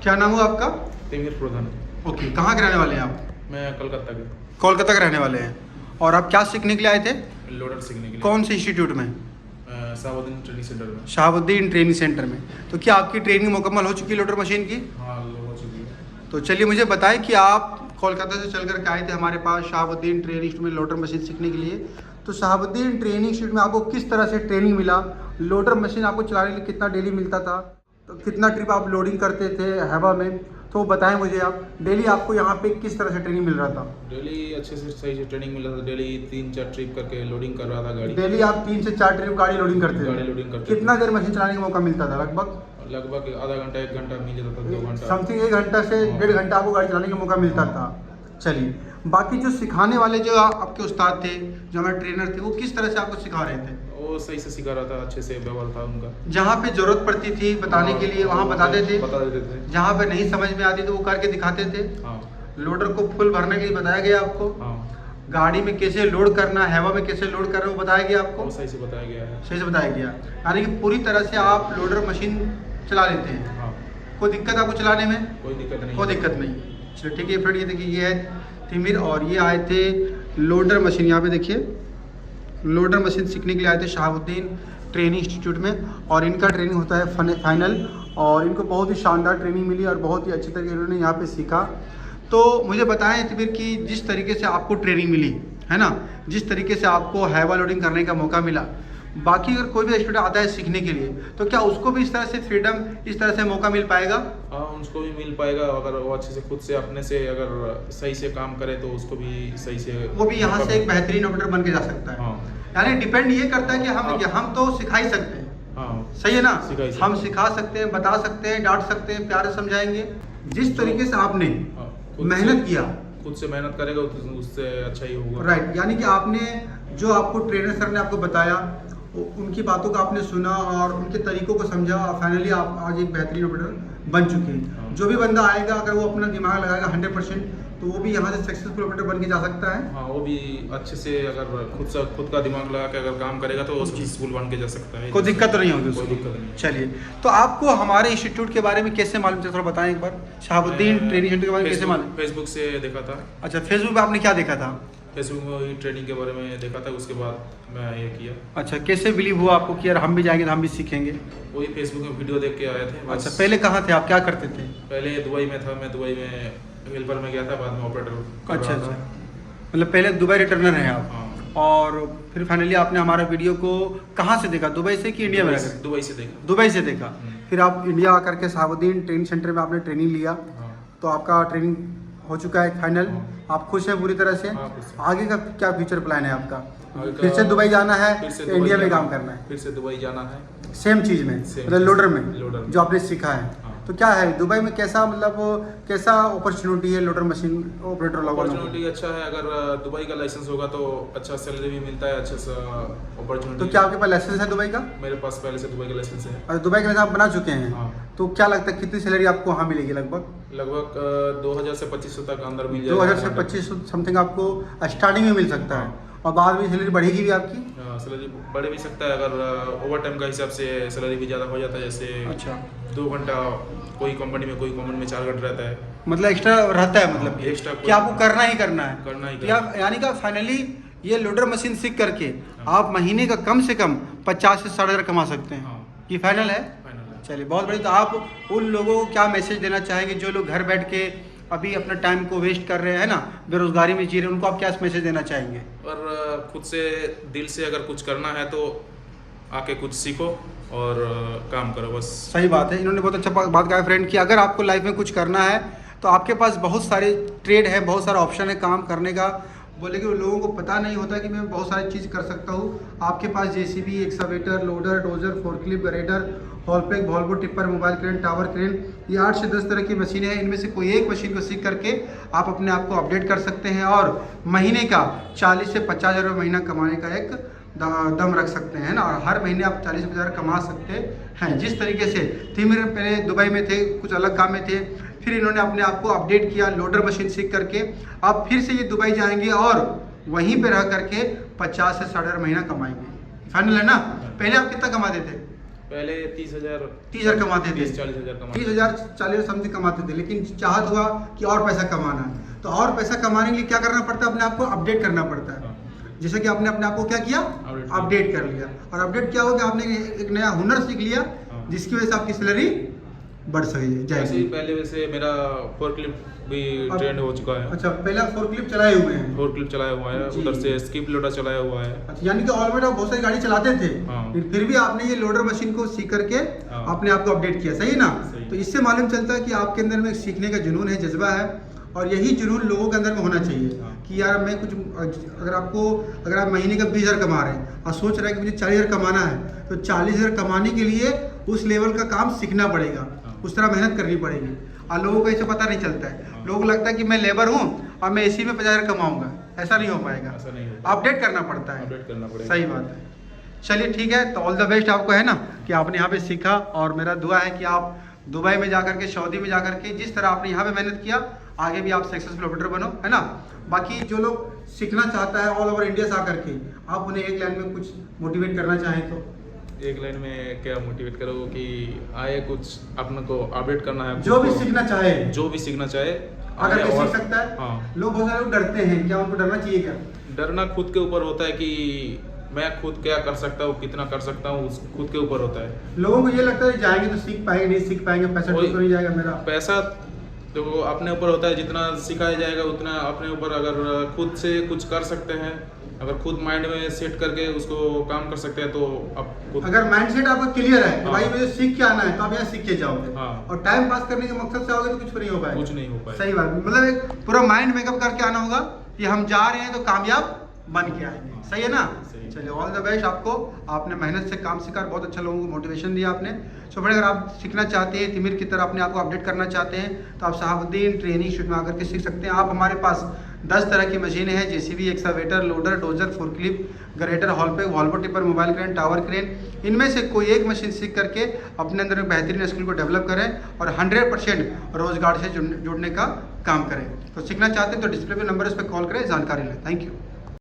क्या नाम हुआ आपका? तिमिर प्रधान। ओके, कहाँ के रहने वाले हैं आप? मैं कलकत्ता के। कोलकाता के रहने वाले हैं। और आप क्या सीखने के लिए आए थे? लोडर सीखने के लिए। कौन से इंस्टीट्यूट में? शाहबुद्दीन ट्रेनिंग सेंटर में। शहाबुद्दीन ट्रेनिंग सेंटर में। तो क्या आपकी ट्रेनिंग मुकम्मल हो चुकी है लोडर मशीन की? हाँ, हो चुकी है। तो चलिए मुझे बताएं कि आप कोलकाता से चल कर के आए थे हमारे पास शहाबुद्दीन ट्रेनिंग इंस्टीट्यूट में लोडर मशीन सीखने के लिए। तो शहाबुद्दीन ट्रेनिंग इंस्टीट्यूट में आपको किस तरह से ट्रेनिंग मिला? लोडर मशीन आपको चलाने के लिए कितना डेली मिलता था? तो कितना ट्रिप आप लोडिंग करते थे हवा में? तो बताएं मुझे आप, डेली आपको यहाँ पे किस तरह से ट्रेनिंग मिल रहा था? डेली अच्छे से सही से ट्रेनिंग मिल रहा था। डेली 3-4 ट्रिप करके लोडिंग कर रहा था गाड़ी। डेली आप 3 से 4 ट्रिप गाड़ी लोडिंग करते थे? गाड़ी लोडिंग करते कितना देर मशीन चलाने का मौका मिलता था? लगभग आधा घंटा 1 घंटा मिल जाता था, 2 घंटा समथिंग 1 घंटा से 1.5 घंटा आपको गाड़ी चलाने का मौका मिलता था। चलिए, बाकी जो सिखाने वाले जो आपके उस्ताद थे, जो हमारे ट्रेनर थे, वो किस तरह से आपको सिखा रहे थे? वो सही से सिखा रहा था, अच्छे से व्यवहार था उनका। जहाँ पे जरूरत पड़ती थी बताने के लिए वहाँ बताते थे, बता देते थे। जहाँ पे नहीं समझ में आती तो वो करके दिखाते थे। हाँ। लोडर को फुल भरने के लिए बताया गया आपको। हाँ। गाड़ी में कैसे लोड करना है, हवा में कैसे लोड करना है, वो बताया गया आपको। वो सही से बताया गया है। सही से बताया गया, यानी कि पूरी तरह से आप लोडर मशीन चला लेते हैं। हाँ। कोई दिक्कत आपको चलाने में? कोई दिक्कत नहीं। कोई दिक्कत नहीं। चलिए ठीक है फ्रेंड, ये देखिए ये है तिमिर और ये आए थे लोडर मशीन। यहाँ पे देखिए लोडर मशीन सीखने के लिए आए थे शहाबुद्दीन ट्रेनिंग इंस्टीट्यूट में। और इनका ट्रेनिंग होता है फाइनल, और इनको बहुत ही शानदार ट्रेनिंग मिली और बहुत ही अच्छी तरीके इन्होंने यहाँ पे सीखा। तो मुझे बताएं तिमिर कि जिस तरीके से आपको ट्रेनिंग मिली है ना, जिस तरीके से आपको हैवा लोडिंग करने का मौका मिला, बाकी अगर कोई भी स्टूडेंट आता है सीखने के लिए तो क्या उसको भी इस तरह से फ्रीडम, इस तरह से मौका मिल पाएगा? हाँ, उसको भी मिल पाएगा। अगर वो अच्छे से खुद से अपने से अगर सही से काम करे तो उसको भी सही से, वो भी यहाँ से एक बेहतरीन ऑपरेटर बन के जा सकता है। हाँ। यानी डिपेंड ये करता है कि हम तो सिखा ही सकते हैं। हाँ, सही है ना? हम सकते। सिखा सकते हैं, बता सकते हैं, डांट सकते हैं, प्यार से समझाएंगे। जिस तरीके से आपने मेहनत किया, खुद से मेहनत करेगा उससे अच्छा ही होगा। राइट, यानी कि आपने जो आपको ट्रेनर सर ने आपको बताया, उनकी बातों का आपने सुना और उनके तरीकों को समझा और फाइनली आप आज एक बेहतरीन ऑपरेटर बन चुके हैं। हाँ। जो भी बंदा आएगा अगर वो अपना दिमाग लगाएगा 100%, तो वो भी यहाँ से सक्सेसफुल ऑपरेटर बन के जा सकता है। हाँ, वो भी अच्छे से अगर खुद का दिमाग लगा के अगर काम करेगा तो वो सक्सेसफुल बन के जा सकता है। कोई दिक्कत नहीं होगी उसको। कोई दिक्कत नहीं। चलिए, तो आपको हमारे इंस्टीट्यूट के बारे में कैसे मालूम चला, थोड़ा बताएं एक बार। शहाबुद्दीन ट्रेनिंग सेंटर के बारे में कैसे मालूम? फेसबुक से देखा था। अच्छा, फेसबुक पे आपने क्या देखा था? फेसबुक में वही ट्रेनिंग के बारे में देखा था, उसके बाद मैं ये किया। अच्छा, कैसे बिलीव हुआ आपको कि यार हम भी जाएंगे तो हम भी सीखेंगे? वही फेसबुक में वीडियो देख के आए थे बस। अच्छा, पहले कहाँ थे आप, क्या करते थे? पहले दुबई में था, मैं दुबई में हेल्पर में गया था, बाद में ऑपरेटर कर अच्छा रहा अच्छा, था। मतलब पहले दुबई रिटर्नर हैं आप। हाँ। और फिर फाइनली आपने हमारा वीडियो को कहाँ से देखा, दुबई से कि इंडिया में रहकर? दुबई से देखा। दुबई से देखा। फिर आप इंडिया आकर के शहाबुद्दीन ट्रेनिंग सेंटर में आपने ट्रेनिंग लिया। हाँ। तो आपका ट्रेनिंग हो चुका है फाइनल। हाँ। आप खुश हैं पूरी तरह से? हाँ, खुश हैं। आगे का क्या फ्यूचर प्लान है आपका? आगे का- फिर से दुबई जाना है फिर से या इंडिया में दुबई काम करना है? फिर से दुबई जाना है। सेम चीज़ में, Same मतलब चीज़। लोडर में लोडर में। जो आपने सीखा है। हाँ। तो क्या है दुबई में, कैसा मतलब कैसा अपॉर्चुनिटी है लोडर मशीन ऑपरेटर वालों को? अपॉर्चुनिटी अच्छा है। अगर दुबई का लाइसेंस होगा तो अच्छा सैलरी भी मिलता है, अच्छा सा अपॉर्चुनिटी। तो क्या आपके पास लाइसेंस है दुबई का? मेरे पास पहले से दुबई का लाइसेंस है। और दुबई का लाइसेंस आप बना चुके हैं? हाँ। तो क्या लगता है कितनी सैलरी आपको वहाँ मिलेगी लगभग? लगभग 2000 से 2500 तक अंदर मिल जाएगा। 2000 से 2500 समथिंग आपको स्टार्टिंग में मिल सकता है, और बाद में सैलरी बढ़ेगी भी आपकी? सैलरी बढ़ भी सकता है अगर ओवर टाइम का हिसाब से सैलरी भी ज़्यादा हो जाता है। जैसे अच्छा, 2 घंटा कोई कंपनी में 4 घंटा रहता है। मतलब एक्स्ट्रा रहता है, मतलब हाँ, extra कि आपको करना ही करना है। करना ही तो करना आप यानी कि फाइनली ये लोडर मशीन सीख करके आप महीने का कम से कम 50 से 60 हज़ार कमा सकते हैं। हाँ। ये फाइनल है? फाइनल है। चलिए, बहुत बढ़िया। तो आप उन लोगों को क्या मैसेज देना चाहेंगे जो लोग घर बैठ के अभी अपना टाइम को वेस्ट कर रहे हैं ना, बेरोजगारी में जी रहे हैं, उनको आप क्या मैसेज देना चाहेंगे? और खुद से दिल से अगर कुछ करना है तो आके कुछ सीखो और काम करो बस। सही बात है, इन्होंने बहुत अच्छा बात कहा फ्रेंड कि अगर आपको लाइफ में कुछ करना है तो आपके पास बहुत सारे ट्रेड है, बहुत सारा ऑप्शन है काम करने का। बोले कि लोगों को पता नहीं होता कि मैं बहुत सारी चीज़ कर सकता हूँ। आपके पास JCB, excavator, loader, dozer, forklift, grader, Haulpak, Volvo, tipper, mobile crane, tower crane, ये 8 से 10 तरह की मशीनें हैं। इनमें से कोई एक मशीन को सीख करके आप अपने आप को अपडेट कर सकते हैं और महीने का 40 से 50 हज़ार रुपये महीना कमाने का एक दम रख सकते हैं ना। और हर महीने आप 40 से 50 हज़ार कमा सकते हैं। जिस तरीके से तिमिर पहले दुबई में थे, कुछ अलग काम में थे, फिर इन्होंने अपने आप को अपडेट किया लोडर मशीन सीख करके। अब फिर से ये दुबई जाएंगे और वहीं पे रह करके 50 से 60 हज़ार महीना कमाएंगे। फाइनल है ना? पहले आप कितना कमाते थे? पहले 30,000 कमाते थे, 40,000 कमाते 30,000 40,000 समथिंग कमाते थे, लेकिन चाहत हुआ कि और पैसा कमाना है, तो और पैसा कमाने के लिए क्या करना पड़ता है, अपने आप को अपडेट करना पड़ता है। जैसे कि आपने अपने आप को क्या किया, अपडेट कर लिया, और अपडेट क्या हो गया, आपने एक नया हुनर सीख लिया, जिसकी वजह से आपकी सैलरी बढ़ सही जाएगी। पहले वैसे मेरा फोर्कलिफ्ट भी ट्रेंड हो चुका है। अच्छा, पहले आप फोर्कलिफ्ट चलाए हुए हैं? फोर्कलिफ्ट चलाया हुआ है, जी। उधर से स्किप लोडर चलाया हुआ है। अच्छा, यानी कि ऑलरेडी आप बहुत सारी गाड़ी चलाते थे, हाँ। फिर भी आपने ये लोडर मशीन को सीख करके हाँ। अपने आप को अपडेट किया, सही ना? सही। तो इससे मालूम चलता है कि आपके अंदर में सीखने का जुनून है, जज्बा है, और यही जुनून लोगों के अंदर में होना चाहिए। हाँ। कि यार मैं कुछ, अगर आप महीने का 20,000 कमा रहे हैं और सोच रहे हैं कि मुझे 40,000 कमाना है, तो 40,000 कमाने के लिए उस लेवल का काम सीखना पड़ेगा, उस तरह मेहनत करनी पड़ेगी। और लोगों को ऐसे पता नहीं चलता है, लोगों को लगता है कि मैं लेबर हूँ और मैं इसी में 50,000 कमाऊंगा, ऐसा नहीं हो पाएगा, ऐसा नहीं होता। अपडेट करना पड़ता है, अपडेट करना पड़ेगा। सही बात है। चलिए ठीक है, तो ऑल द बेस्ट आपको, है ना, कि आपने यहाँ पे सीखा, और मेरा दुआ है कि आप दुबई में जाकर के, सऊदी में जाकर के, जिस तरह आपने यहाँ पे मेहनत किया, आगे भी आप सक्सेसफुल ऑपरेटर बनो, है ना। बाकी जो लोग सीखना चाहता है ऑल ओवर इंडिया से आकर के, आप उन्हें एक लाइन में कुछ मोटिवेट करना चाहें तो? एक लाइन में क्या मोटिवेट करो कि आए, कुछ अपने को अपडेट करना है। जो भी सीखना चाहे, जो भी सीखना चाहे अगर आए कोई और- सीख सकता है। हाँ। लोग बहुत सारे लोग डरते हैं, क्या उनको डरना चाहिए क्या? डरना खुद के ऊपर होता है कि मैं खुद क्या कर सकता हूँ, कितना कर सकता हूँ, खुद के ऊपर होता है। लोगों को ये लगता है जाएंगे तो सीख पाएंगे, नहीं सीख पाएंगे, पैसा वही- तो नहीं जाएगा मेरा। पैसा तो अपने ऊपर होता है, जितना सिखाया जाएगा उतना अपने ऊपर। अगर खुद से कुछ कर सकते हैं, अगर खुद माइंड में सेट करके उसको काम कर सकते हैं, तो आप खुद अगर माइंडसेट आपका क्लियर है कि हाँ। भाई मुझे सीख के आना है, तो आप यहाँ सीख के जाओगे, हाँ। और टाइम पास करने के मकसद से आओगे तो कुछ नहीं हो पाएगा। कुछ नहीं हो पाएगा। सही बात, मतलब एक पूरा माइंड मेकअप करके आना होगा कि हम जा रहे हैं तो कामयाब बन के आएंगे, सही है ना? सही। चलिए, ऑल द बेस्ट आपको, आपने मेहनत से काम सीखा, बहुत अच्छा लोगों को मोटिवेशन दिया आपने। सो फ्रेंड, अगर आप सीखना चाहते हैं, तिमिर की तरह अपने आप को अपडेट करना चाहते हैं, तो आप शहाबुद्दीन ट्रेनिंग शुरू में आकर के सीख सकते हैं। आप हमारे पास 10 तरह की मशीनें हैं, JCB, excavator, loader, dozer, forklift, grader, Haulpak, Volvo tipper, mobile crane, tower crane, इनमें से कोई एक मशीन सीख करके अपने अंदर एक बेहतरीन स्किल को डेवलप करें और 100% रोजगार से जुड़ने का काम करें। तो सीखना चाहते हैं तो डिस्प्ले पे नंबर, इस पर कॉल करें, जानकारी लें। Thank you.